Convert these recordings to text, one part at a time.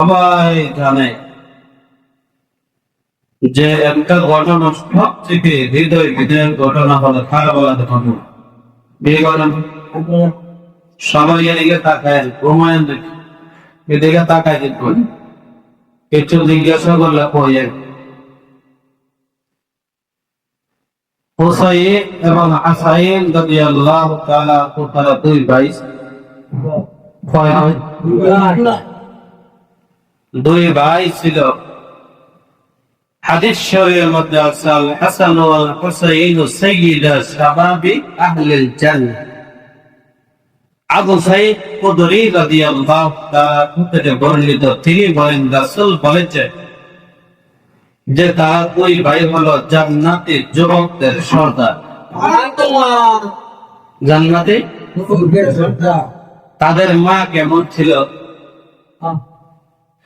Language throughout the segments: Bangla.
সবাই জানে যে একটা ঘটনা সব থেকে হৃদয় বিদায়ের ঘটনা হলো খারাপ ঘটনা। এই ঘটনা সবাই এদিকে তাকায়, ঘুমায় দেখে এদিকে তাকায় কিন্তু কিছু জিজ্ঞাসা করলে কয়ে হুসাইন এবং হাসাইন রাদিয়াল্লাহু তাআলা তারা দুই ভাই, কয় ভাই? দুই ভাই ছিল। হাদিস শরীফের মধ্যে আছে আল হাসান ওয়াল হুসাইন সাইয়্যিদা শাবাবি আহলিল জান্নাহ। আবু সাঈদ খুদরী রাদিয়াল্লাহু তাআলা থেকে বর্ণিত, তিনি বলেন রাসূল বলেছেন যে তার দুই ভাই হলো জান্নাতি যুবকদের সর্দার। জান্নাতি যুবকদের সর্দার। তাদের মা কেমন ছিল?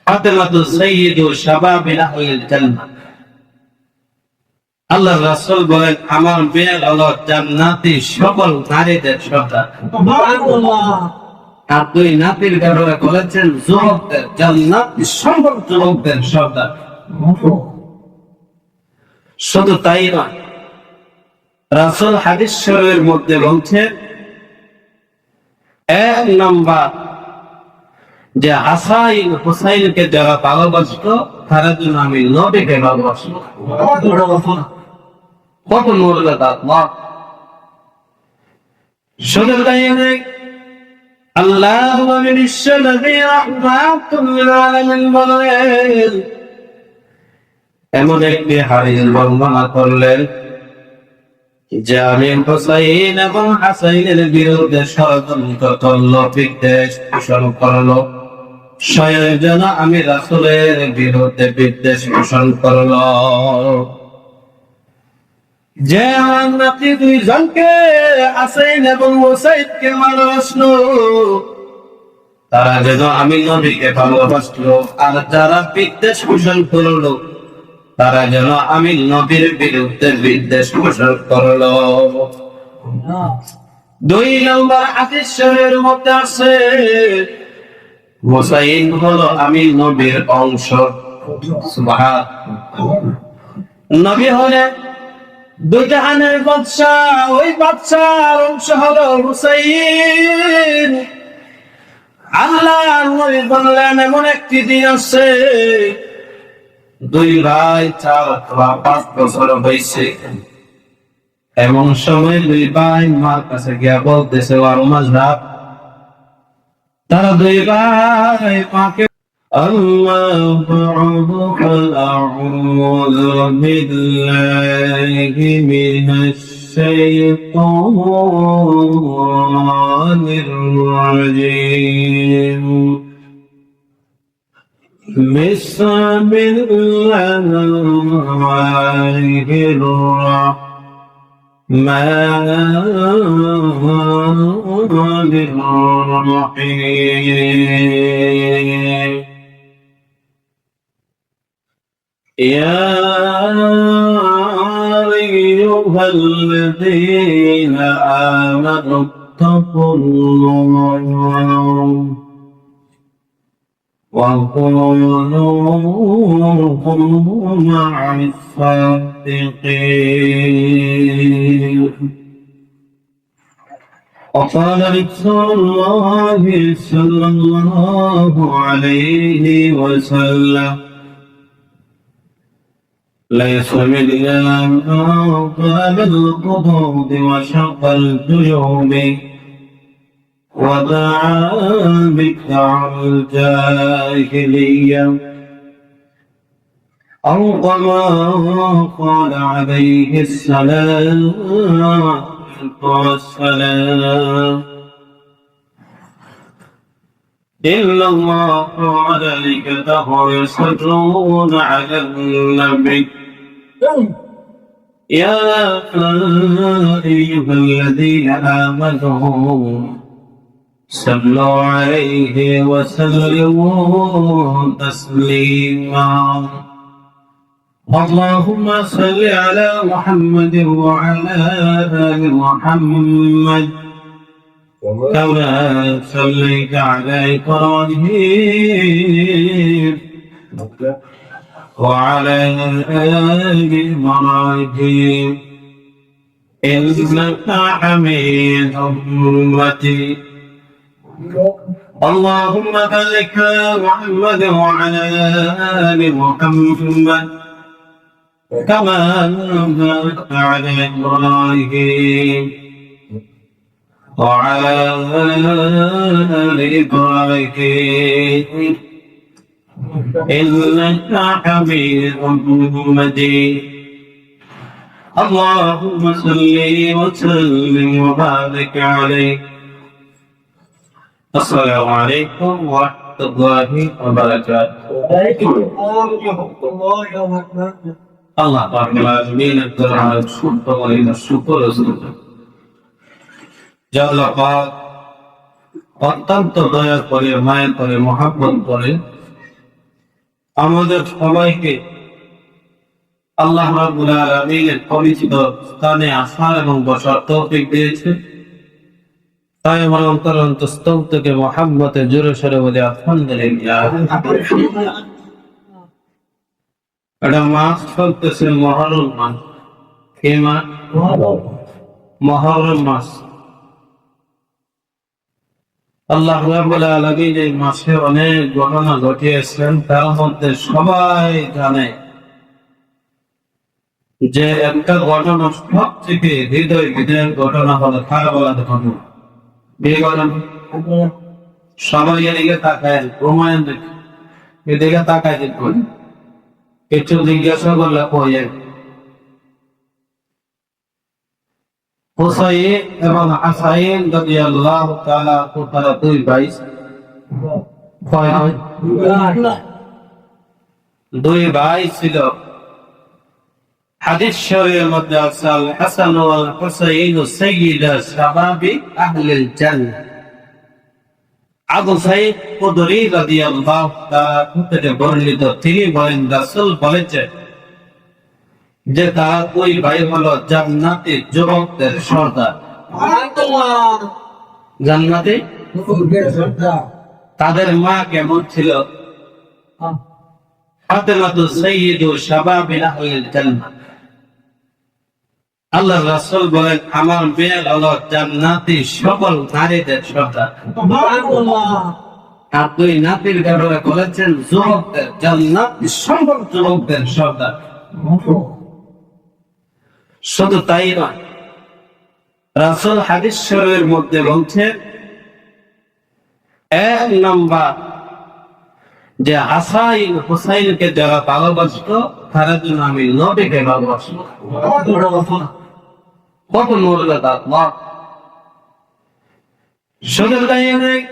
ফাতেমাতু সাইয়্যিদু শাবাবিল আহলিল জান্নাহ। আল্লাহ রাসূল বলেন আমার মেয়ে হলো জান্নাতি সকল নারীদের সর্দার। সুবহানাল্লাহ। আর দুই নাতির ব্যাপারে বলেছেন যুবকদের জান্নাতি সকল যুবকদের সর্দার। শুধু তাই নয়, রাসূল হাদিস শরীফের মধ্যে বলছেন এক নাম্বার যে হাসাইন হুসাইনকে যারা ভালোবাসতো তারা জন্য আমি নবীকে ভালোবাসবো। কত মর্যাদা! শুধু তাই নয়, আল্লাহ বিশ্ব নবী রাহমাতুল লিল আলামিন বলেন এমন একটি হাদিস বর্ণনা করলেন যে আমি হুসাইন এবং হাসাইনের বিরুদ্ধে ষড়যন্ত্র করলো, বিদ্বেষ পোষণ করলো, স্বয়ং যেন আমি রাসূলের বিরুদ্ধে বিদ্বেষ পোষণ করলো। যে আমার নাতি দুইজনকে হাসাইন এবং হুসাইনকে ভালোবাসলো তারা যেন আমি নবীকে ভালোবাসলো, আর যারা বিদ্বেষ পোষণ করলো তারা যেন আমি নবীর বিরুদ্ধে বিদ্বেষ পোষণ করলো। দুই নম্বর হাদিস শরীফের মধ্যে আছে হুসাইন হলো আমি নবীর অংশ। সুবহানাল্লাহ। নবী হলেন দুই জাহানের বাদশা, ওই বাদশার অংশ হলো হুসাইন। আল্লাহর নবী বললেন এমন একটি দিন আছে দুই ভাই 4 অথবা 5 বছর হয়েছে, এমন সময় দুই ভাই মার কাছে গিয়া বলতেছে আর মাযহাব, তারা দুই ভাই মাকে আল্লাহু আউযু বিল্লাহি মিনাশ শাইতানির রাজীম। بسم الله الرحمن الرحيم. يا أيها الذين آمنوا اتقوا الله وكونوا مع الصادقين. وقال رسول الله صلى الله عليه وسلم ليس منا طلب القبور وشق الجيوب ودعا بدعوى الجاهلية أو كما قال عليه السلام والسلام إلا الله وملائكته يصلون على النبي يا أيها الذين آمنوا صلوا عليه وسلموا تسليما. اللهم صل على محمد وعلى آل محمد كما صليت على إبراهيم وعلى آل إبراهيم إنك حميد مجيد اللهم بارك على محمد وعلى آل محمد كما باركت على إبراهيم وعلى آل إبراهيم إنك حميد مجيد اللهم صل وسلم وبارك عليه السلام عليكم ورحمة الله وبركاته الله পাক আলামিনের দরবারে শুকর আল্লাহ পাক অত্যন্ত দয়া করে মায়া করে মহব্বত করে আমাদের সবাইকে আল্লাহ রাব্বুল আলামিনের পবিত্র স্থানে আসার এবং বসার তৌফিক দিয়েছে। তাই আমার অন্তরস্থল থেকে মহব্বতে জোরে সরে বলে আলহামদুলিল্লাহ। এটা মাস চলতেছে মহরম মাস। কি মাস? মহরম মাস। আল্লাহ রাব্বুল আলামিন এই মাসে অনেক ঘটনা ঘটিয়েছেন, তার মধ্যে সবাই জানে যে একটা ঘটনা সব থেকে হৃদয় বিদায়ের ঘটনা হলো কারবালার ঘটনা। এই ঘটনা সবাই এদিকে তাকায়, প্রমাণ দেখে এদিকে তাকায় দেখবেন, কিছু জিজ্ঞাসা করলে কয়ে হুসাইন এবং হাসাইন রাদিয়াল্লাহু তাআলা তারা দুই ভাই, দুই ভাই ছিল। হাদিস শরীফের মধ্যে আছে আল হাসান ওয়াল হুসাইন সাইয়্যিদা শাবাবি আহলিল জান্নাহ। আবু সাঈদ খুদরী রাদিয়াল্লাহু তাআলা থেকে বর্ণিত, তিনি বলেন রাসূল বলেছেন যে তারা ওই ভাই হলো জান্নাতি যুবকদের সর্দার। জান্নাতি তাদের মা কেমন ছিল? ফাতেমাতু সাইয়্যিদু শাবাবি আহলিল জান্নাহ। আল্লাহ রাসূল বলেন আমার মেয়ে হলো জান্নাতি সকল নারীদের সর্দার। আর দুই নাতির ব্যাপারে বলেছেন যুবকদের, জান্নাতি সকল যুবকদের সর্দার। শুধু তাই নয়, রাসূল হাদিস শরীফের মধ্যে বলছেন এক নম্বর যে হাসাইন হুসাইনকে যারা ভালোবাসত তারা জন্য আমি নবীকে ভালোবাসবো। কত মর্যাদা! শুধু তাই নয়,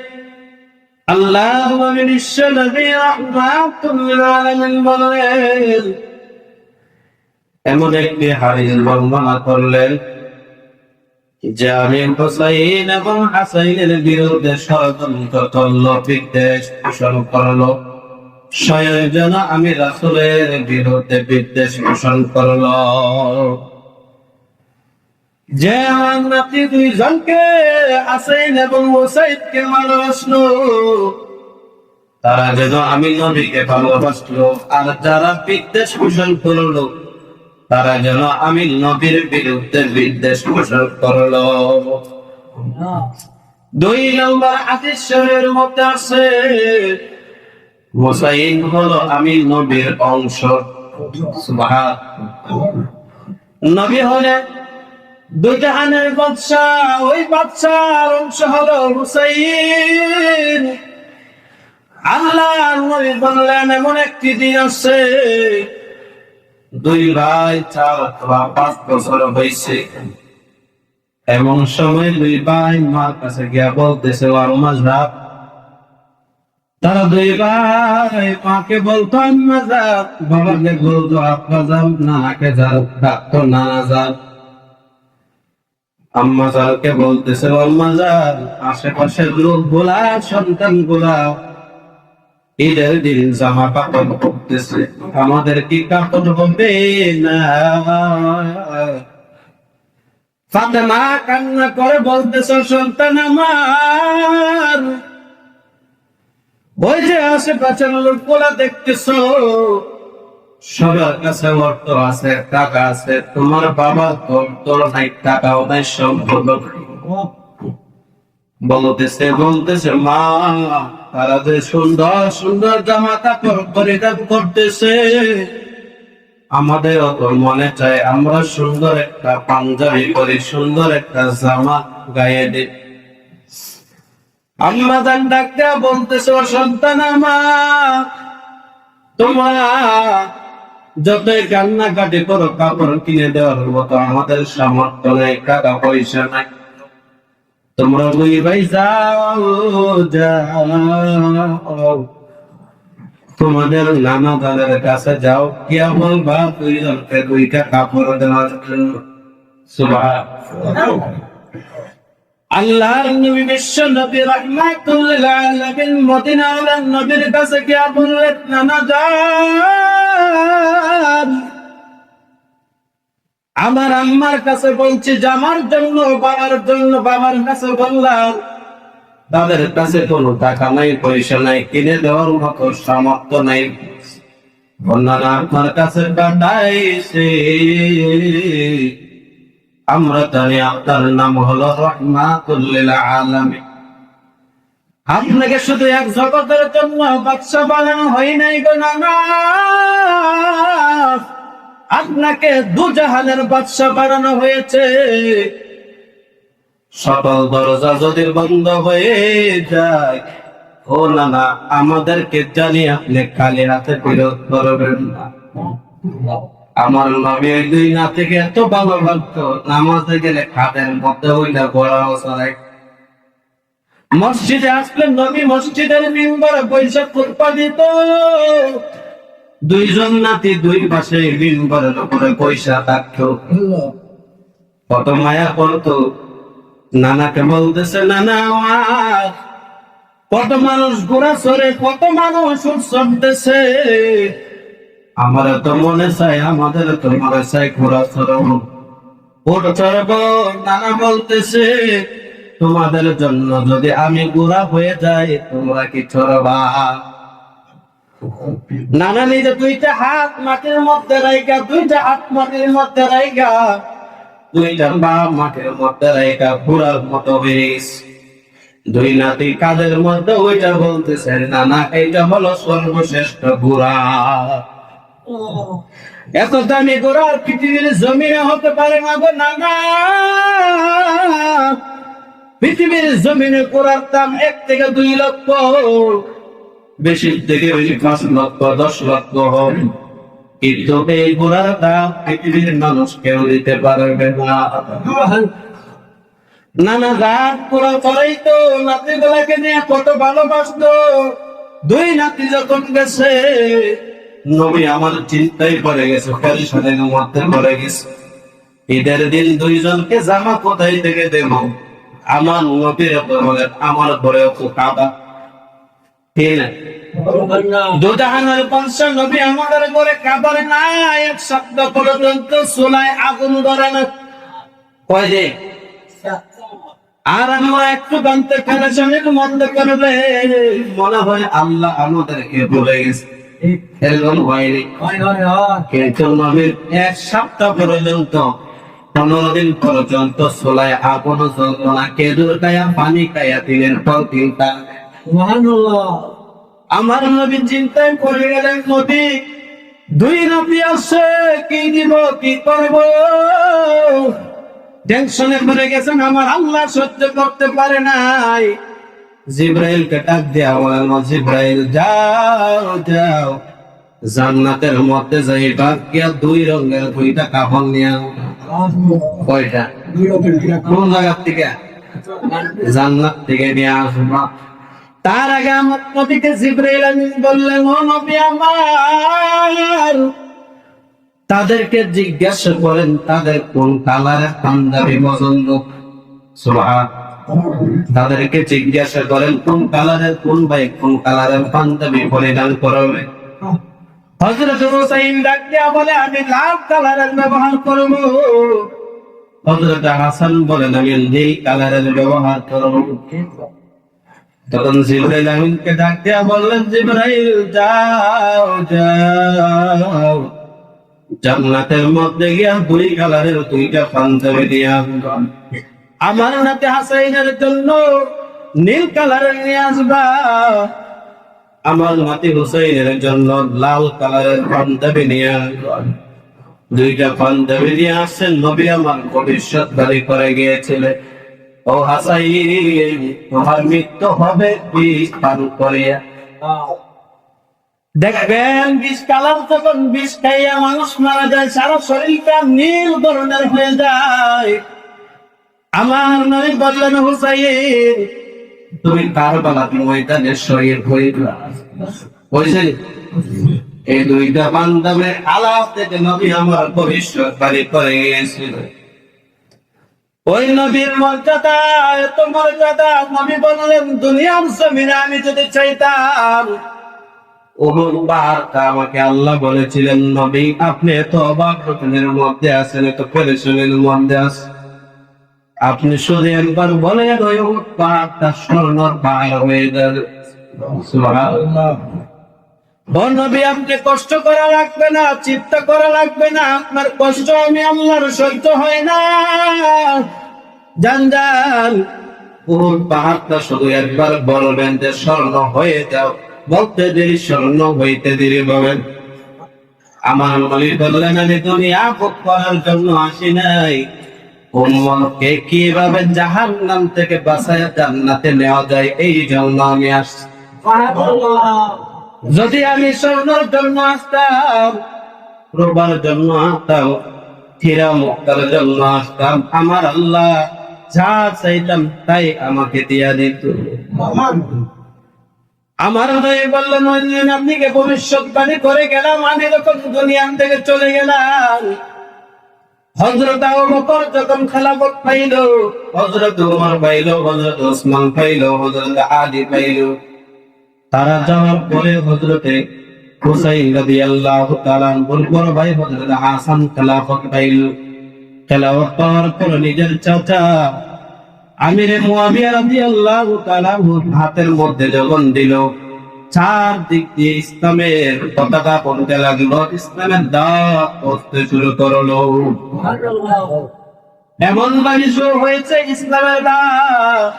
আল্লাহুম্মা বিশ্ব নবী রাহমাতুল লিল আলামিন বলেন এমন একটি হাদিস বর্ণনা করলেন যে আমি হুসাইন এবং হাসাইনের বিরুদ্ধে ষড়যন্ত্র করল, বিদ্বেষ পোষণ করলো, স্বয়ং যেন আমি রাসূলের বিরুদ্ধে বিদ্বেষ পোষণ করল। যে আমার নাতি দুইজনকে হাসাইন এবং হুসাইনকে ভালোবাসলো তারা যেন আমি নবীকে ভালোবাসলো, আর যারা বিদ্বেষ পোষণ করলো তারা যেন আমি নবীর বিরুদ্ধে বিদ্বেষ পোষণ করলো। দুই নম্বর হাদিস শরীফের মধ্যে আছে হুসাইন হলো আমি নবীর অংশ। সুবহানাল্লাহ। নবী হলে দুই জাহানের বাদশা, ওই বাদশার অংশ হলো হুসাইন। আল্লাহর নবী বললেন এমন একটি দিন আছে দুই ভাই 4 অথবা 5 বছর হয়েছে, এমন সময় দুই ভাই মার কাছে গিয়া বলতেছে মাযহাব। তারা দুই ভাই মাকে বলতো মাযহাব, বাবাকে বলতো আব্বাজান, নানাকে ডাকতো নানাজান। আম্মাজানকে বলতেছে আম্মাজান, আশেপাশের লোকগুলা সন্তানগুলা ঈদের দিন জামা কাপড় পরতেছে, আমাদের কি কাপড় হবে না? ফাতেমা কান্না করে বলতেছে, সন্তান আমার, ওই যে আশেপাশের লোকগুলা দেখতেছো, সবার কাছে অর্থ আছে, টাকা আছে, তোমার বাবা তোর নাই, টাকাও নাই, সম্পদ। বলতেছে মা, তারা যে সুন্দর সুন্দর জামা কাপড় পরিধান করতেছে, আমাদের অত মনে চায় আমরা সুন্দর একটা পাঞ্জাবি পরি, সুন্দর একটা জামা গায়ে দিই। আম্মা জান ডাক দেয়া বলতেছে, ও সন্তান আমার, তোমার যতই কান্নাকাটি করো, কাপড় কিনে দেওয়ার মতো আমাদের সামর্থ্য নেই, টাকা পয়সা নাই। তোমরা দুই ভাই যাও, যাও তোমাদের নানা দাদের কাছে যাও, কে বলবা দুইজনকে দুইটা কাপড় দেওয়ার জন্য। সুবহানাল্লাহ। আল্লাহর নবী বিশ্ব নবী রাহমাতুল লিল আলামিন মদিনার নবীর কাছে গিয়ে বললেন, নানা যান, আমার আম্মার কাছে বলছি জামার জন্য, বাবার জন্য। বাবার কাছে বললাম, তাদের কাছে কোনো টাকা নাই, পয়সা নাই, কিনে দেওয়ার মতো সামর্থ্য নাই। বললাম আপনার কাছে পাঠাইছে, আমরা জানি আপনার নাম হলো রাহমাতুল লিল আলামিন। আপনাকে শুধু এক জগতের জন্য বাদশা বানানো হয় নাই গো নানা, আপনাকে দুজাহানের বাদশা বানানো হয়েছে। সকল দরজা যদি বন্ধ হয়ে যায়, ও নানা, আমাদেরকে জানি আপনি খালি হাতে ফেরত করবেন না। আমার নবী ওই দুই নাতিকে এত ভালো লাগতো, নামাজে গেলে খাটের মধ্যে ওইটা গড়াও চড়াই। মসজিদে আসলে নবী মসজিদের মিম্বরে বৈশাখ খুতবা দিত, দুইজন নাতি দুই পাশে মিম্বরের উপরে পয়সা থাকতো, কত মায়া করতো। নানাকে বলতেছে, নানা আমার, কত মানুষ ঘোড়া চড়ে, কত মানুষ চড়তেছে, আমার তো মনে চাই, আমাদের তো মনে চাই ঘোড়া চড়ব, ওট চড়ব। নানা বলতেছে, তোমাদের জন্য যদি আমি ঘোড়া হয়ে যাই, তোমরা কি চড়বা? নানা নিজে দুইটা হাত মাটির মধ্যে রাইগা, দুইটা হাত মাটির মধ্যে রাইগা, দুইটা পা মাটির মধ্যে রাইগা ঘোড়ার মতো বেরিস। দুই নাতি কাদের মধ্যে ওইটা বলতেছে, নানা এইটা হলো সর্বশ্রেষ্ঠ ঘোড়া। এত দামি ঘোড়া পৃথিবীর জমিনে হতে পারে না গো নানা। পৃথিবীর জমিনে ঘোড়ার দাম 1 থেকে 2 লক্ষ, বেশি থেকে বেশি 5 লক্ষ 10 লক্ষ হবে, কিন্তু এই ঘোড়ার দাম পৃথিবীর মানুষ কেউ দিতে পারবে না। নানা রাত ঘোড়া চড়াই তো, নাতিগুলাকে নিয়ে কত ভালোবাসতো। দুই নাতি যখন গেছে, নবী আমার চিন্তায় পড়ে গেছে, পেরেশানির মধ্যে পড়ে গেছে। ঈদের দিন দুইজনকে জামা কোথায় থেকে দেব? আমার নবীর বলেন, আমার ঘরে তো কাবা, ঠিক না? দুজাহানের বাদশা নবী আমাদের ঘরে কাবার নাই, এক সপ্তাহ পর্যন্ত চুলায় আগুন ধরে না। কয় যে আর আমরা একটু জানতে পেরেশানির মধ্যে করলে মনে হয় আল্লাহ আমাদেরকে বলে গেছে। কিন্তু নবীর 1 সপ্তাহ পর্যন্ত, 15 দিন পর্যন্ত চুলায় আগুন জ্বলতো না। খেজুর খায়া পানি খায়া দিলেন পর 3টা। আমার নবী চিন্তায় পড়ে গেলেন, নবী দুই নবী আছে, কি দিব, কি করব? টেনশনে পড়ে গেছেন, আমার আল্লাহ সহ্য করতে পারে নাই। জিব্রাইলকে ডাক দেয়া বলেন, জিব্রাইল যাও যাও, জান্নাতের মধ্যে যাইবা, গিয়া 2 রঙের 2টা কাপড় নিয়ে আও। কয়টা? কোন জায়গা থেকে? জান্নাত থেকে নিয়ে আসবা। তার আগে আমার নবীকে জিব্রাইল আমিন বললেন, ও নবী আমার, তাদেরকে জিজ্ঞাসা করেন তাদের কোন কালারের পাঞ্জাবি পছন্দ। তাদেরকে জিজ্ঞাসা করেন কোন কালারের, কোন ভাই কোন কালারের পাঞ্জাবি পরিধান করবে। হযরত হুসাইন ডাক দিয়া বলে, আমি লাল কালারের ব্যবহার করব। হযরত হাসান বলেন আমি নীল কালারের ব্যবহার করব। তখন জিবরাইল আমিনকে ডাক দিয়া বললেন, জিবরাইল যাও যাও, জান্নাতের মধ্যে গিয়া দুই কালারের দুইটা পাঞ্জাবি দিয়া আমার নাতি হাসাইনের জন্য নীল কালারের নিয়ে আসবা, আমার নাতি হুসাইনের জন্য লাল কালারের পাঞ্জাবি নিয়ে আসবা। দুইটা পাঞ্জাবি নিয়ে আসছেন। নবী আমার ভবিষ্যৎবাণী করে গিয়েছিলেন, ও হাসাইন তোমার মৃত্যু হবে বিষ পান করিয়া। দেখবেন বিষ কালার যখন বিষ খাইয়া মানুষ মারা যায়, সারা শরীরটা নীল বর্ণের হয়ে যায়। আমার নবী বললেন, হুসাইন তুমি কারবালার ময়দানে শহীদ হইবা। বুঝছেন, এই দুইটা বান্দাবের আলাপ থেকে নবী আমার ভবিষ্যৎবাণী করে গিয়েছিলেন। ওই নবীর মর্যাদা, এত মর্যাদা, নবী বললেন দুনিয়ার জমিনে আমি যদি চাইতাম উহুদ পাহাড়টা আমাকে আল্লাহ বলেছিলেন, নবী আপনি এত অবাক রকমের মধ্যে আছেন, এত পেরেশানির মধ্যে আছেন, আপনি শুধু একবার বলেন ওই উহুদ পাহাড়টা স্বর্ণের পাহাড় হয়ে যাবে। সুবহানাল্লাহ। ও নবী আপনি কষ্ট করা লাগবে না, চিন্তা করা লাগবে না, আপনার কষ্ট আমি আল্লাহর সহ্য হয় না। জান উহুদ পাহাড়টা শুধু একবার বলবেন যে স্বর্ণ হয়ে যাও, বলতে দেরি স্বর্ণ হইতে দেরি বলেন। আমার নবী বললেন আমি দুনিয়া ভোগ করার জন্য আসি নাই, উম্মতকে কিভাবে জাহান্নাম থেকে বাঁচায় জান্নাতে নেওয়া যায় এই জন্য আমি আসছি। যদি আমি স্বর্ণের জন্য আসতাম, রূপার জন্য আসতাম, হীরা মুক্তার জন্য আসতাম, আমার আল্লাহ যা চাইতাম তাই আমাকে দিয়া দিত। আমার নবী বললেন আপনি কে ভবিষ্যৎবাণী করে গেলাম, আমি যখন দুনিয়া থেকে চলে গেলাম, হযরত আবু বকর যখন খেলাফত পাইল, হযরত ওমর পাইল, হযরত ওসমান পাইল, হযরত আলী পাইল, তারা যাওয়ার পরে হযরতে হুসাইন রাদিয়াল্লাহু তাআলা বড় ভাই হযরত হাসান খেলাফত পাইল। খেলাফত পাওয়ার পর নিজের চাচা আমিরে মুয়াবিয়া রাদিয়াল্লাহু তাআলা হাতের মধ্যে যখন দিল, চার দিক দিয়ে ইসলামের পতাকা পড়তে লাগলো, ইসলামের দাওয়াত করতে শুরু করলো। এমন ভাবে শুরু হয়েছে ইসলামের দাওয়াত,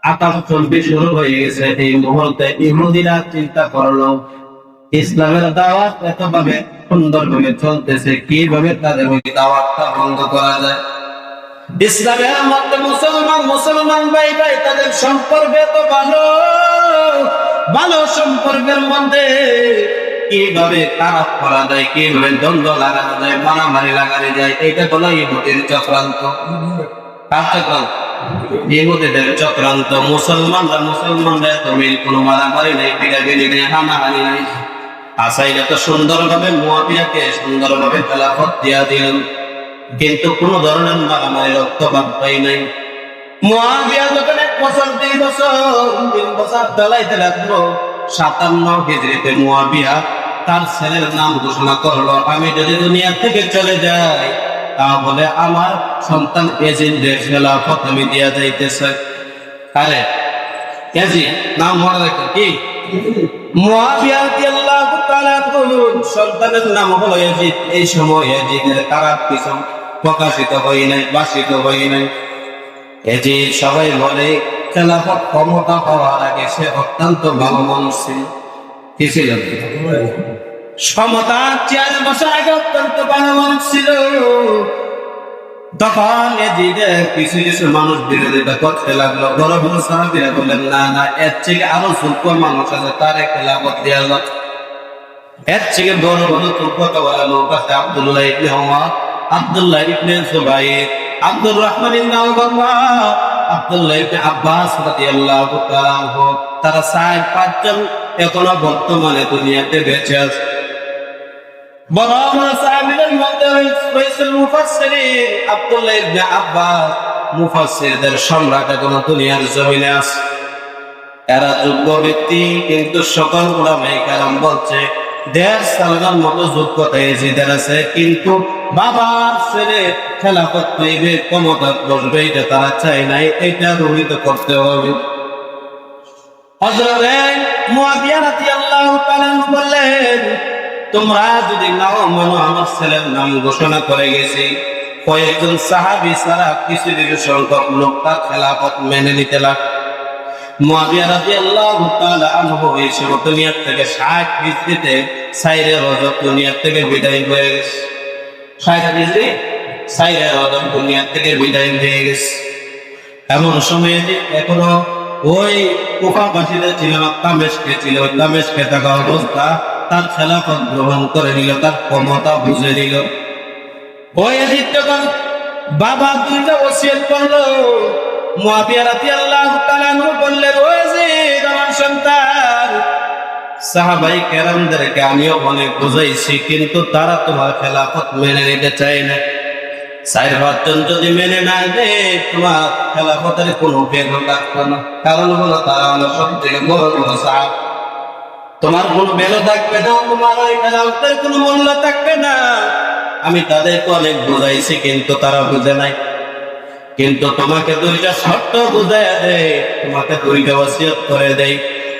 আকাশ চলবে শুরু হয়ে গেছে। এই মুহূর্তে ইহুদিরা চিন্তা করলো ইসলামের দাওয়াত এতভাবে সুন্দরভাবে চলতেছে, কিভাবে তাদের ওই দাওয়াতটা বন্ধ করা যায়। ইসলামের মধ্যে মুসলমান ভাই ভাই তাদের সম্পর্ক এত ভালো, ভালো সম্পর্কের মধ্যে কিভাবে খারাপ করা যায়, কিভাবে দ্বন্দ্ব লাগানো যায়, মারামারি লাগানো যায়, এটা হলো ইহুদির চক্রান্ত। কার চক্রান্ত? ইহুদিদের চক্রান্ত। মুসলমানরা তুমি কোনো মারামারি নেই, পিটাপিটি নেই, হানাহানি নেই। হাসাইন এত সুন্দরভাবে মুয়াবিয়াকে সুন্দরভাবে খেলাফত দিয়া দিলেন, কিন্তু কোন ধরনের মারামারি রক্তপাত পাই নাই। মুয়াবিয়া যখন 1 বছর 2 বছর 3 বছর চালাইতে লাগলো, 57 হিজরিতে মুয়াবিয়া তার ছেলের নাম ঘোষণা করলো, আমি যদি দুনিয়া থেকে চলে যাই তাহলে আমার সন্তান ইয়াজিদের খেলাফত আমি দিয়া যাইতে চাই। আরে ইয়াজিদ নাম মনে রাখেন কি? মুয়াবিয়া রাদিয়াল্লাহু তাআলা সন্তানের নাম হলো ইয়াজিদ। এই সময় ইয়াজিদের খারাপ কিছু প্রকাশিত হয় নাই, বাসিত হয় নাই। ইয়াজিদ সবাই বলে খেলাফত ক্ষমতা পাওয়ার আগে সে অত্যন্ত ভালো মানুষ ছিল। কি ছিল? ক্ষমতা চেয়ারে বসার আগে অত্যন্ত ভালো মানুষ ছিল। তখন ইয়াজিদের কিছু কিছু মানুষ বিরোধিতা করতে লাগলো। বড় বড় সাহাবীরা বললেন না না, এর থেকে আরো যোগ্য মানুষ আছে, তার খেলাফত দেওয়া যাক। এর থেকে বড় বড় যোগ্যতা বলা লোক আছে, আব্দুল্লাহ ইবনে ওমর, আব্দুল্লাহ ইবনে জুবাইর, আব্দুর রহমান ইবনে আওফ, আব্দুল্লাহ ইবনে আব্বাস রাদিয়াল্লাহু তাআলা আনহু। তারা 4-5 জন এখনো বর্তমানে দুনিয়াতে বেঁচে আছে। বড় বড় সাহাবীদের মধ্যে রয়েছেন মুফাসসিরিন। আব্দুল্লাহ ইবনে আব্বাস মুফাসসিরদের সম্রাট এখনো দুনিয়ার জমিনে আছে। এরা যোগ্য ব্যক্তি, কিন্তু সকল উলামায়ে কেরাম বলছে 1.5 সালের মতো যোগ্যতা ইয়াজিদের আছে, কিন্তু বাবার ছেলে খেলাফত পাইবে, ক্ষমতা বসবে, এটা তারা চায় নাই, এটা রহিত করতে হবে। হযরত মুয়াবিয়া রাদিয়াল্লাহু তাআলা বললেন, তোমরা যদি নাও মানো, আমার ছেলের নাম ঘোষণা করে গেছি। কয়েকজন সাহাবী ছাড়া কিছু কিছু সংখ্যক লোক তার খেলাফত মেনে নিতে লাগলো। মুয়াবিয়া রাদিয়াল্লাহু তাআলা আনহু এই সময় দুনিয়া থেকে 60 হিজরিতে 4 রজব দুনিয়া থেকে বিদায় হয়ে গেছে। 60 হিজরি 4 রজব দুনিয়া থেকে বিদায় হয়ে গেছে। এমন সময়ে যে এখনো ওই কুফাবাসীদের ছিল, দামেস্কে ছিল, দামেস্কে থাকা অবস্থা তার খেলাফত গ্রহণ করে নিল, তার ক্ষমতা বুঝে নিল। ওই এজিদ যখন বাবা দুইটা ওসিয়ত করলো, মুয়াবিয়া রাদিয়াল্লাহু তাআলা বললেন, ও এজিদ আমার সন্তান, সাহাবায়ে কেরামদেরকে আমিও অনেক বুঝাইছি, কিন্তু তারা তোমার খেলাফত মেনে নিতে চায় না। 4-5 জন যদি মেনে না দেয়, তোমার খেলাফতের কোনো ভ্যালু থাকবে না। কারণ হলো তারা হলো সবথেকে বড় বড় সাহাবা। তোমার কোনো ভ্যালু থাকবে না, তোমার ওই খেলাফতের কোনো মূল্য থাকবে না। আমি তাদেরকে অনেক বুঝাইছি, কিন্তু তারা বুঝে নাই। কিন্তু তোমাকে 2টা শর্ত বুঝাইয়া দেয়, তোমাকে 2টা ওসিয়ত করে দেয়,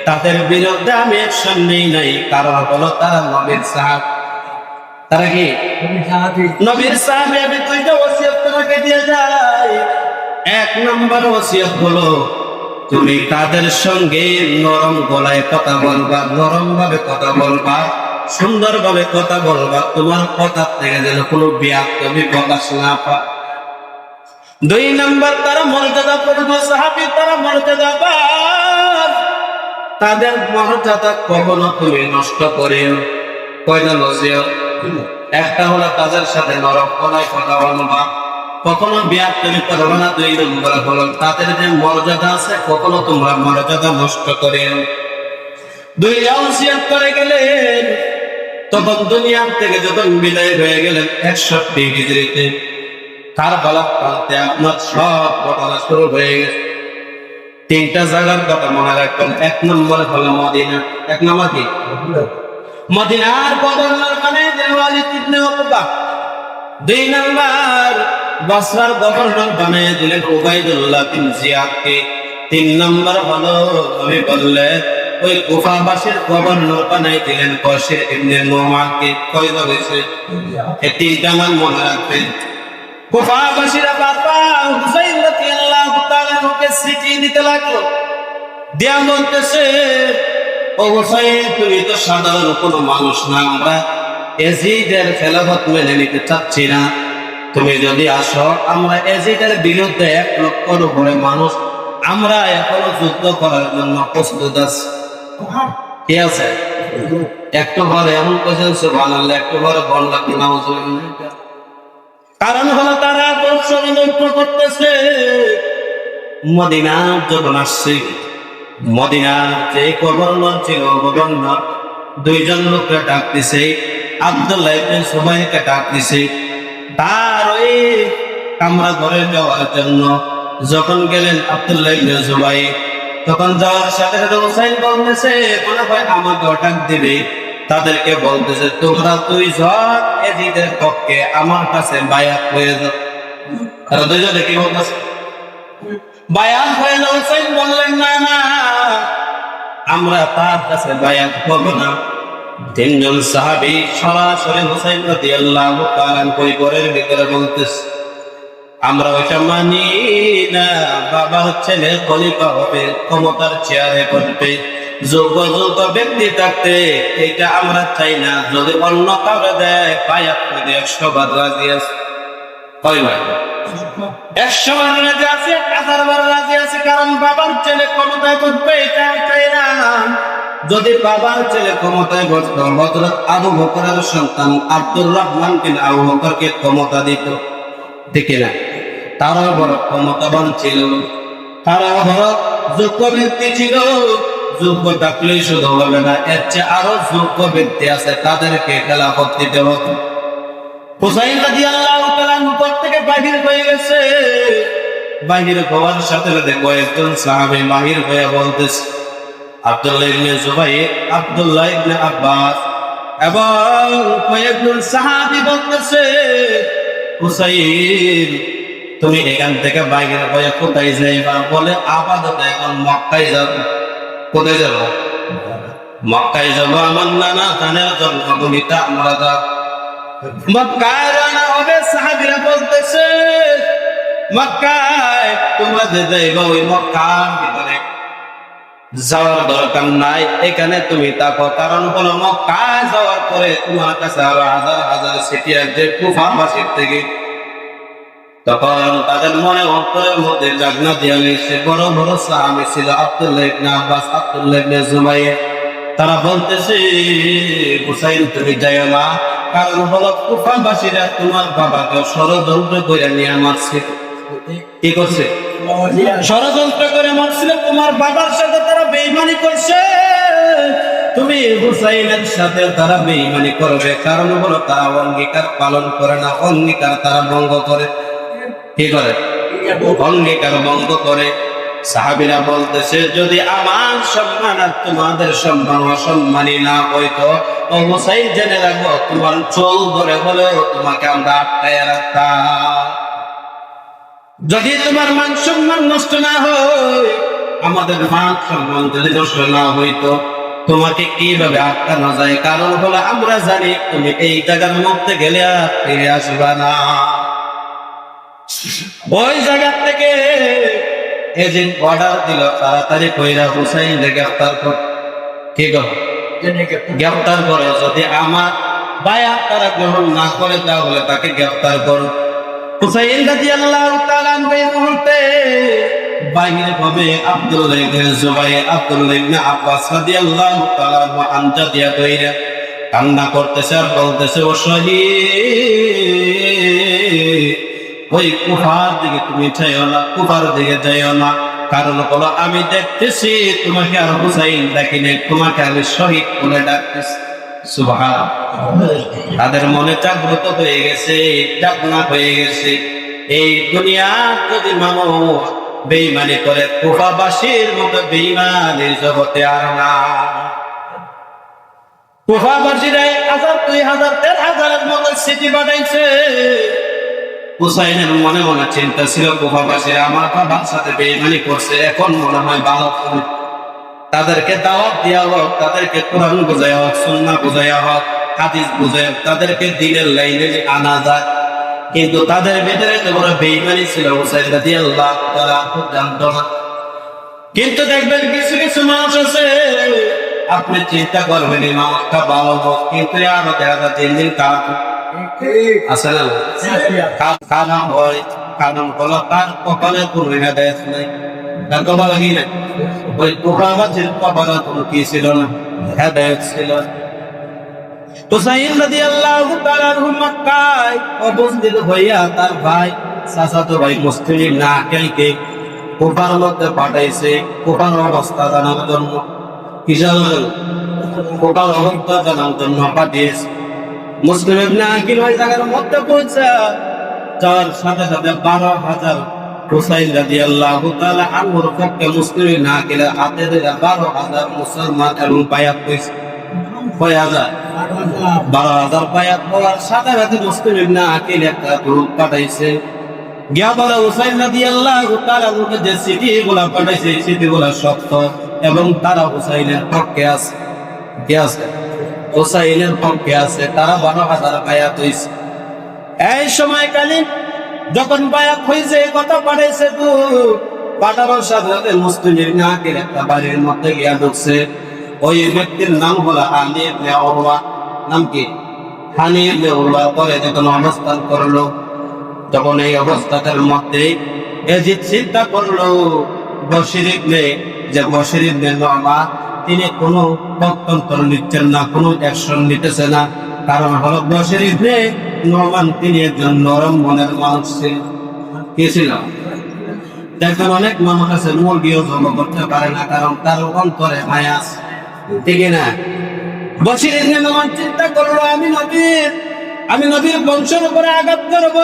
তাদের বিরুদ্ধে আমি অ্যাকশন নেই নাই। কারণ হলো তারা নবীর সাহাবা। তারা কি নবীর সাহাবী? আমি 2টা ওসিয়ত তোমাকে দিয়ে যাই। 1 নম্বর ওসিয়ত হলো, তুমি তাদের সঙ্গে নরম গলায় কথা বলবা, নরম ভাবে কথা বলবা, সুন্দর ভাবে কথা বলবা, তোমার কথা থেকে যেন কোনো বিয়াদবি প্রকাশ না পায়। 2 নম্বর, তারা মর্যাদা করবে সাহাবী, তারা মর্যাদা পায়, তাদের মর্যাদা কখনো তুমি নষ্ট করিও। কয়টা নজিয়ত? একটা হলো তাদের সাথে নরম গলায় কথা বলবা, কখনো বিয়াদবি করবে না। 2 নম্বর হলো তাদের যে মর্যাদা আছে, কখনো তোমরা মর্যাদা নষ্ট করিও। 2টা ওসিয়ত করে গেলেন। তখন দুনিয়া থেকে যখন বিদায় হয়ে গেলেন 61 হিজরিতে, কারবালার প্রান্তে আপনার সব ঘটনা শুরু হয়ে গেছে। 3টা জায়গার কথা মনে রাখবেন। 1 নম্বর হলো মদিনা। 1 নম্বর কি? মদিনার গভর্নর বানিয়েছেন ওয়ালিদ ইবনে উকবা। 2 নম্বর বসরার গভর্নর বানিয়ে দিলেন উবাইদুল্লাহ বিন জিয়াদকে। 3 নম্বর হলো আমি বললেন ওই কুফাবাসীর গভর্নর বানাই দিলেন বশির ইবনে নুমানকে। কয়টা হয়েছে? এই 3টা মান মনে রাখবেন। কুফাবাসীরা বাবা হুসাইন রাদিয়াল্লাহু তাআলা ওকে চিঠি দিতে লাগলো, দেয়া বলতেছে, ও হুসাইন, তুমি তো সাধারণ কোনো মানুষ না, আমরা এজিদের খেলাফত মেনে নিতে চাচ্ছি না। তুমি যদি আসো, আমরা এজিদের বিরুদ্ধে 1 লক্ষের উপরে মানুষ, আমরা এখনো যুদ্ধ করার জন্য প্রস্তুত আছি। কি আছে? একটু ঘরে এমন কোশ্চেন সুবহানাল্লাহ, একটু ঘরে বললাম নাউজুবিল্লাহ। কারণ হলো তারা ষড়যন্ত্র করতেছে। মদিনা যখন আসছে, মদিনার যে গভর্নর ছিল, গভর্নর 2 জন লোককে ডাক দিছে, আব্দুল্লাহ ইবনে সুবাইরকে ডাক দিছে তার ওই কামরা ঘরে যাওয়ার জন্য। যখন গেলেন আব্দুল্লাহ ইবনে সুবাইর, তখন যাওয়ার সাথে সাথে হুসাইন বলতেছে, মনে হয় আমাকে ডাক দিবে। তাদেরকে বলতেছে, তোমরা 2 জন এজিদের পক্ষে আমার কাছে বায়াত হয়ে যাও। তারা 2 জনে কি বলতেছে? বায়াত হয়ে যাও। হুসাইন বললেন, না না, আমরা তার কাছে বায়াত করব না। 3 জন সাহাবী সরাসরি হুসাইন রাদিয়াল্লাহু তাআলা পরিবারের ভিতরে বলতেছে, আমরা ওইটা মানি না। বাবা ছেলে খলিফা হবে, ক্ষমতার চেয়ারে বসবে, যোগ্য যোগ্য ব্যক্তি থাকতে, এটা আমরা চাই না। যদি অন্য কাউকে দেয়, বায়াত করে 100 বার রাজি আছে। কয় ভাই? 100 বার রাজি আছে, 1000 বার রাজি আছে। কারণ বাবার ছেলে ক্ষমতায় বসবে, এটা চাই না। যদি বাবার ছেলে ক্ষমতায় বসতো, হযরত আবু বকরের সন্তান আব্দুর রহমান বিন আবু বকরকে ক্ষমতা দিত, ঠিক না? তারা বড় ক্ষমতাবান ছিল, তারা বড় যোগ্য ব্যক্তি ছিল। যোগ্য থাকলেই শুধু হবে না, এর চেয়ে আরো যোগ্য ব্যক্তি আছে, তাদেরকে খেলাফত দিতে হতো। হুসাইন রাদিয়াল্লাহু তাআলা উপর থেকে বাহির হয়ে গেছে। বাহির হওয়ার সাথে সাথে কয়েকজন সাহাবী বাহির হয়ে বলতেছে, আব্দুল্লাহ ইবনে জুবাইর, আব্দুল্লাহ ইবনে আব্বাস এবং কয়েকজন সাহাবী বলতেছে, হুসাইন তুমি এখান থেকে বাইরে হয়ে কোথায় যাইবা? বলে আপাতত এখন মক্কায় যাব। কোথায় যাব? মক্কায় যাব, আমার নানা জানের জন্মভূমিতে আমরা যাব। মক্কায় রানা হবে। সাহাবীরা বলতেছে মক্কায় তোমরা যে যাইবা ওই মক্কার ভিতরে যাওয়ার দরকার নাই, এখানে তুমি থাকো। কারণ হলো মক্কায় যাওয়ার পরে তোমার কাছে আরো হাজার হাজার সিটি আসবে কুফাবাসীর থেকে। তখন তাদের মনে অন্তরের মধ্যে জাগনা দিয়া গেছে। বড় বড় সাহাবী ছিল, আব্দুল্লাহ ইবনে আব্বাস, আব্দুল্লাহ ইবনে জুবাইর। তারা বলতেছে হুসাইন তুমি যাইও না, কারণ হলো কুফাবাসীরা তোমার বাবাকে ষড়যন্ত্র করে নিয়ে মারছে। কি করছে? ষড়যন্ত্র করে মারছিল। তোমার বাবার সাথে তারা বেঈমানি করছে, তুমি হুসাইনের সাথে তারা বেঈমানি করবে। কারণ হলো তারা অঙ্গীকার পালন করে না, অঙ্গীকার তারা ভঙ্গ করে। কি করে? অঙ্গীকার ভঙ্গ করে। সাহাবীরা বলতেছে যদি আমার সম্মান আর তোমাদের সম্মান অসম্মানী না হইতো, ও হুসাইন জেনে রাখবো তোমার চোল ধরে হলেও তোমাকে আমরা আটকায় রাখতাম। যদি তোমার মান সম্মান নষ্ট না হয়, আমাদের মান সম্মান যদি নষ্ট না হইতো, তোমাকে কিভাবে আটকানো যায়? কারণ হলো আমরা জানি তুমি এই জায়গার মধ্যে গেলে আর ফিরে আসবা না। ওই জায়গা থেকে এজেন্ট অর্ডার দিল তাড়াতাড়ি কইরা হুসাইনকে গ্রেফতার কর। কি করো? গ্রেফতার করো। যদি আমার বায়াত তারা গ্রহণ না করে তাহলে তাকে গ্রেফতার করো। হুসাইন রাদিয়াল্লাহু তাআলা এই মুহূর্তে বাইরে হবে আব্দুল্লাহ ইবনে জুবাইর, আব্দুল্লাহ ইবনে আব্বাস রাদিয়াল্লাহু তাআলা আনজা দিয়া কইরা কান্না করতেছে আর বলতেছে ও শহীদ, ওই কুফার দিকে তুমি যাইও না, কুফার দিকে যাইও না। কারণ হলো আমি দেখতেছি তোমাকে আর হুসাইন ডাকিনে, তোমাকে আমি শহীদ বলে ডাকতেছি। সুবহানাল্লাহ। তাদের মনে জাগ্রত হয়ে গেছে, জাগনা হয়ে গেছে। এই দুনিয়া যদি মানুষ বেঈমানি করে, কুফাবাসীর মতো বেঈমানের জগতে আর না। কুফাবাসীরা 1000, 2000, 3000 মতো সিটি বানাইছে। হুসাইনের মনে মনে চিন্তা ছিল কুফাবাসীরা আমার বাবার সাথে বেঈমানি করছে, এখন মনে হয় ভালো করে তাদেরকে দাওয়াত দেওয়া হোক, তাদেরকে কোরআন বোঝায়া হোক, সুন্নাহ বোঝায়া হোক, হাদিস বোঝায়া, তাদেরকে দ্বীনের লাইনে আনা যায়। কিন্তু তাদের ভিতরে তো বড় বেঈমানি ছিল। হুসাইন রাদিয়াল্লাহু তাআলা জানতো না। কিন্তু দেখবেন কিছু কিছু মানুষ আছে, আপনি চিন্তা করবেন এই মানুষটা ভালো হোক, কিন্তু আরো দেখা যায় দিন দিন খারাপ আছে না? কারণ হয়, কারণ হলো তার কপালে কোনো হেদায়েত নাই, তার কপালে কি নাই? ওই কুফাবাসীর কপালে কোনো কি ছিল না? হেদায়েত ছিল। হুসাইন রাদিয়াল্লাহু তাআলা মক্কায় অবস্থিত হইয়া তার ভাই, চাচাতো ভাই মুসলিম ইবনে আকিলকে কুফার মধ্যে পাঠাইছে কুফার অবস্থা জানার জন্য। কি জানার? কুফার অবস্থা জানার জন্য পাঠিয়েছে। মুসলিম ইবনে আকিল ওই জায়গার মধ্যে পৌঁছা যাওয়ার সাথে সাথে 12,000 হুসাইন রাদিয়াল্লাহু তাআলা আনহুর পক্ষে মুসলিম ইবনে আকিলের হাতে ধরে 12,000 মুসলমান এবং বায়াত কইছে। কয় হাজার? 12,000 বায়াত হওয়ার সাথে সাথে মুসলিম ইবনে আকিল একটা গ্রুপ পাঠাইছে। গিয়া বলে হুসাইন রাদিয়াল্লাহু তাআলা যে সিটিগুলা পাঠাইছে এই সিটিগুলা সত্য এবং তারা হুসাইনের পক্ষে আছে। কি আছে? হুসাইনের পক্ষে আছে। তারা 12,000 বায়াত হইছে। এই সময়কালীন যখন বায়াত হইছে এই কথা পাঠাইছে, তো পাঠানোর সাথে সাথে মুসলিম ইবনে আকিল একটা বাড়ির মধ্যে গিয়া ঢুকছে। ওই ব্যক্তির নাম হলো হানি ইবনে উরওয়া। নাম কি? হানি ইবনে উরওয়া। পরে যখন অবস্থান করলো, তখন এই অবস্থাটার মধ্যে এজিদ চিন্তা করলো বশির ইবনে নু'মান তিনি কোনো পক্ষান্তর নিচ্ছেন না, কোনো অ্যাকশন নিতেছে না। কারণ হলো বশির ইবনে নু'মান তিনি একজন নরম মনের মানুষ ছিলেন। কি ছিল? দেখবেন অনেক মানুষ আছে মুরগিও জন্ম করতে পারে না, কারণ তার অন্তরে মায়া আছে। ঠিক না? বশির ইবনে নু'মান চিন্তা করলো আমি নবীর বংশের উপরে আঘাত করবো,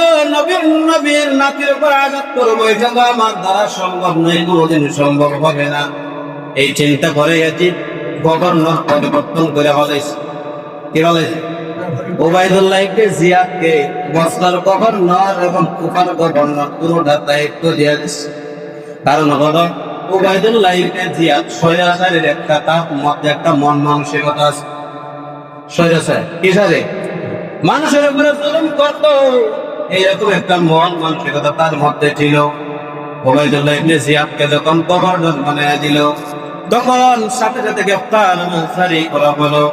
নবীর নাতির উপরে আঘাত করবো, এটা তো আমার দ্বারা সম্ভব নয়, কোনোদিন সম্ভব হবে না। এই চিন্তা করে এজিদ গভর্নর পরিবর্তন করে বলেছে। কি বলেছে? ওবায়দুল্লাহ ইবনে জিয়াদকে বসরার গভর্নর এবং কুফার গভর্নর পুরোটা দায়িত্ব দিয়ে দিচ্ছে। কারণ হলো ওবায়দুল্লাহ ইবনে জিয়াদ স্বৈরাচারের একটা তার মধ্যে একটা মন মানসিকতা আছে। স্বৈরাচার কিসারে মানুষের উপরে জুলুম করতো, এইরকম একটা মন মানসিকতা তার মধ্যে ছিল। ওবায়দুল্লাহ ইবনে জিয়াদকে যখন গভর্নর বানায় দিল, তখন সাথে সাথে গ্রেফতার জারি করা হলো।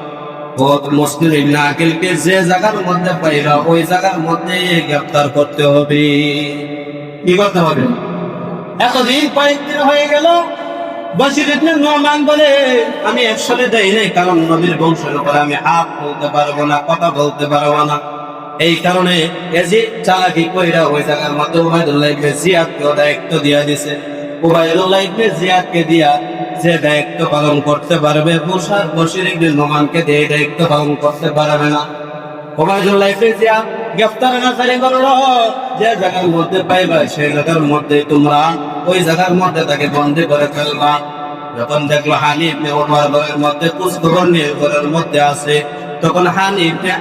ও মুসলিম ইবনে আকিলকে যে জায়গার মধ্যে পাইলা ওই জায়গার মধ্যে গ্রেফতার করতে হবে। কি করতে হবে? এতদিন কয়েকদিন হয়ে গেল, বশির ইবনে নোমান বলে আমি একসাথে দেই নাই, কারণ নবীর বংশের উপরে আমি হাত বলতে পারবো না, কথা বলতে পারবো না। এই কারণে এজি চালাকি কইরা ওই জায়গার মধ্যে ওবায়দুল্লাহ ইবনে জিয়াদকে দায়িত্ব দিয়া দিছে। ওবায়দুল্লাহ ইবনে জিয়াদকে দিয়া যে দায়িত্ব পালন করতে পারবে, বশির ইবনে নোমানকে দিয়ে দায়িত্ব পালন করতে পারবে না। ওবায়দুল্লাহ ইবনে জিয়াদ গ্রেফতার জারি করলো, যে জায়গার মধ্যে পাইবা সেই জায়গার মধ্যে তোমরা ওই জায়গার মধ্যে তাকে বন্দী করে ফেলবা। যখন দেখলো হানি ইবনে উমর ঘরের মধ্যে খোঁজখবর নিয়ে ঘরের মধ্যে আছে, তখন হানি ইবনে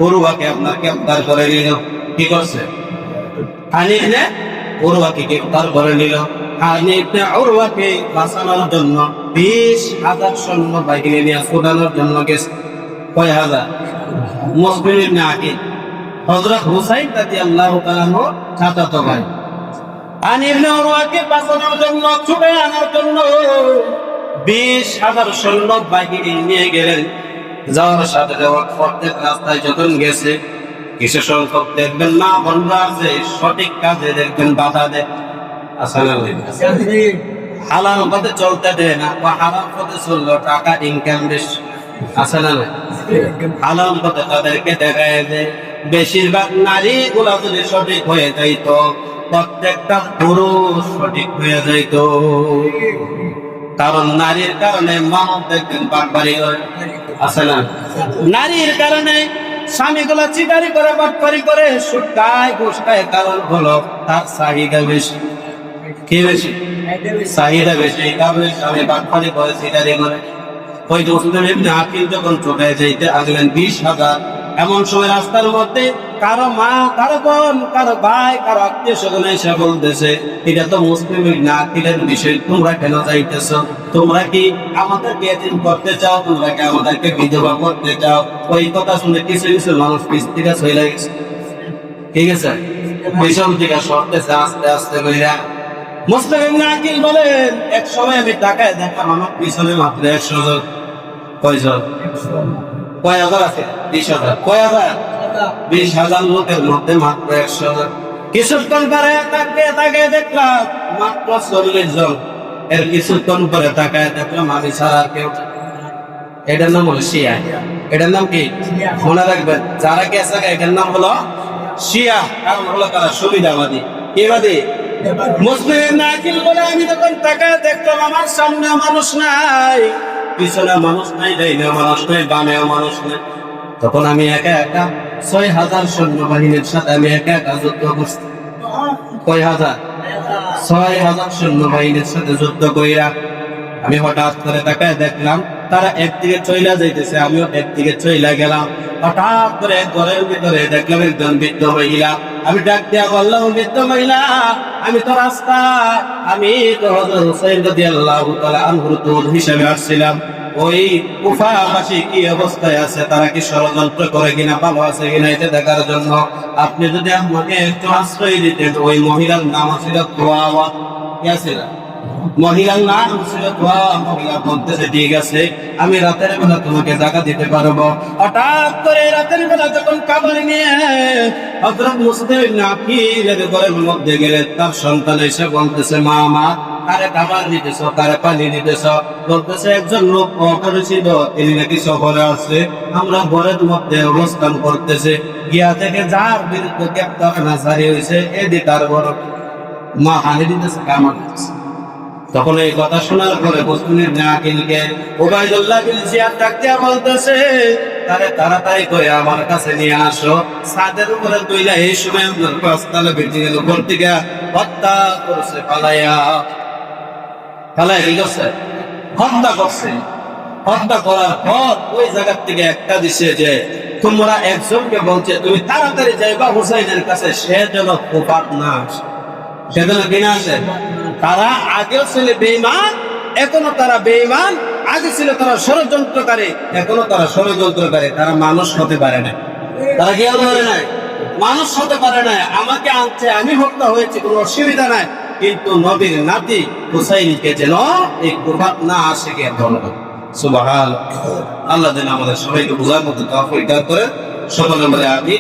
উরওয়াকে আপনার গ্রেফতার করে নিল। কি করছে? হানি ইবনে উরওয়াকে গ্রেফতার করে নিল। হানি ইবনে উরওয়াকে বাঁচানোর জন্য 20,000 সৈন্য বাহিনী নিয়ে ছুটানোর জন্য গেছে। কয় হাজার? মুসলিম ইবনে আকিল হযরত হুসাইন রাদিয়াল্লাহু তাআলা চাচাতো ভাই। হানি ইবনে উরওয়াকে বাঁচানোর জন্য, ছুটে আনার জন্য 20,000 সৈন্য বাহিনী নিয়ে গেলেন। যাওয়ার সাথে যাওয়ার প্রত্যেক রাস্তায় যখন গেছে, কিছু সংখ্যক দেখবেন না বন্ধা আছে, সঠিক কাজে দেখবেন বাধা দেয়। হালাল পথে চলতে দেয় না, বা হারাম পথে চললো টাকা ইনকাম বেশি। আছে না? হালাল পথে তাদেরকে দেখায় যে বেশিরভাগ নারী গুলা যদি সঠিক হয়ে যাইতো, প্রত্যেকটা পুরুষ সঠিক হয়ে যাইতো। কারণ নারীর কারণে মানব দেখবেন বাটপারি হয়। আছে না? নারীর কারণে স্বামীগুলা চিটারি করে বাটপারি করে সুদ খায় ঘুষ খায়, কারণ হলো তার চাহিদা বেশি। কি বেশি? চাহিদা বেশি, কারণে স্বামী বাটপারি করে চিটারি করে। ওই মুসলিম ইবনে আকিল যখন চলে যাইতে আগলেন 20,000, এমন সময় রাস্তার মধ্যে কারো মা, কারো বোন, কারো ভাই, কারো আত্মীয় স্বজন এসে বলতেছে, এটা তো মুসলিম ইবনে আকিলের বিষয়, তোমরা কেন যাইতেছ? তোমরা কি আমাদেরকে এতিম করতে চাও? তোমরা কি আমাদেরকে বিধবা করতে চাও? ওই কথা শুনে কিছু কিছু মানুষ পিস্তিকা হয়ে গেছে। ঠিক আছে, পিছন থেকে সরতেছে আস্তে আস্তে কইরা। মুসলিম ইবনে আকিল বলেন, এক সময় আমি তাকায় দেখলাম আমার পিছনে মাত্র 100 জন। কয়জন? কয় হাজার আছে? 20,000। কয় হাজার? 20,000 লোকের মধ্যে মাত্র 100 জন। কিছুক্ষণ পরে তাকায় দেখলাম মাত্র 40 জন। এর কিছুক্ষণ পরে তাকায় দেখলাম আমি ছাড়া আর কেউ। এটার নাম হলো শিয়া। এটার নাম কি? মনে রাখবেন, যারা গেছে এটার নাম হলো শিয়া। কারণ হলো তারা সুবিধাবাদী। কিবাদী? মুসলিম ইবনে আকিল বলে আমি তখন তাকায় দেখলাম আমার সামনে মানুষ নাই, পিছনে মানুষ নাই, ডাইনে মানুষ নাই, বামেও মানুষ নাই। তখন আমি একা একা 6,000 সৈন্যবাহিনীর সাথে আমি একা একা যুদ্ধ করছি। কয় হাজার? 6,000 সৈন্যবাহিনীর সাথে যুদ্ধ কইরা আমি হঠাৎ করে তাকায় দেখলাম তারা একদিকে চইলা যাইতেছে, আমিও একদিকে চইলা গেলাম। হঠাৎ করে ঘরের ভিতরে দেখলাম একজন বৃদ্ধ মহিলা। আমি ডাক দিয়া বললাম, বৃদ্ধ মহিলা, আমি তো রাস্তা, আমি তো হযরত হুসাইন রাদিয়াল্লাহু তাআলা আনহুর দূত হিসেবে আসছিলাম। ওই কুফাবাসী কি অবস্থায় আছে, তারা কি ষড়যন্ত্র করে কিনা, ভালো আছে কিনা, এটা দেখার জন্য আপনি যদি আমাকে একটু আশ্রয় দিতেন। ওই মহিলার নাম ছিল দোয়াওয়া। কি ছিল? মহিলার নাম ছিল দোয়া। মহিলা বলতেছে, ঠিক আছে, আমি রাতের বেলা তোমাকে জায়গা দিতে পারবো। হঠাৎ করে রাতের বেলা যখন খাবার নিয়ে হযরত মুসলিম ইবনে আকিলের ঘরের মধ্যে গেলে তার সন্তান এসে বলতেছে, মা মা কারে খাবার দিতেছ, কারে পানি দিতেছ? বলতেছে, একজন লোক অপরিচিত, তিনি নাকি সফরে আসছে, আমরা ঘরের মধ্যে অবস্থান করতেছে, গিয়া থেকে যার বিরুদ্ধে গ্রেফতার জারি হয়েছে এদি তার বড় মা হানি দিতেছে, কামড় দিতেছে। তখন এই কথা শোনার পরে মুসলিম ইবনে আকিলকে ওবায়দুল্লাহ বিন জিয়াদ ডাক দিয়া বলতেছে, তারে তাড়াতাড়ি করে আমার কাছে নিয়ে আসো। ছাদের উপরে তুইলা এই সময় আপনার পাঁচতলা বিল্ডিংয়ের উপর থেকে হত্যা করছে, পালাইয়া কি করছে? হত্যা করছে। হত্যা করার পর ওই জায়গা থেকে একটা দিছে যে তোমরা একজনকে বলছে তুমি তাড়াতাড়ি যাইবা হুসাইনের কাছে, সে যেন কুফাত না আসে, সে যেন কিনা আসে। তারা আগেও ছিল বেঈমান, এখনো তারা বেঈমান। আগে ছিল তারা ষড়যন্ত্রকারী, এখনো তারা ষড়যন্ত্রকারী। তারা মানুষ হতে পারে না। তারা কি হতে পারে না? মানুষ হতে পারে না। আমাকে আনছে, আমি হত্যা হয়েছে, কোনো অসুবিধা নাই, কিন্তু নবীর নাতি হুসাইনকে যেন এই কুরবাত না আসে কে বলবো। সুবহানাল্লাহ। আল্লাহ যেন আমাদের সবাইকে বোঝার মতো তৌফিক দান করেন। সকলের মধ্যে আমি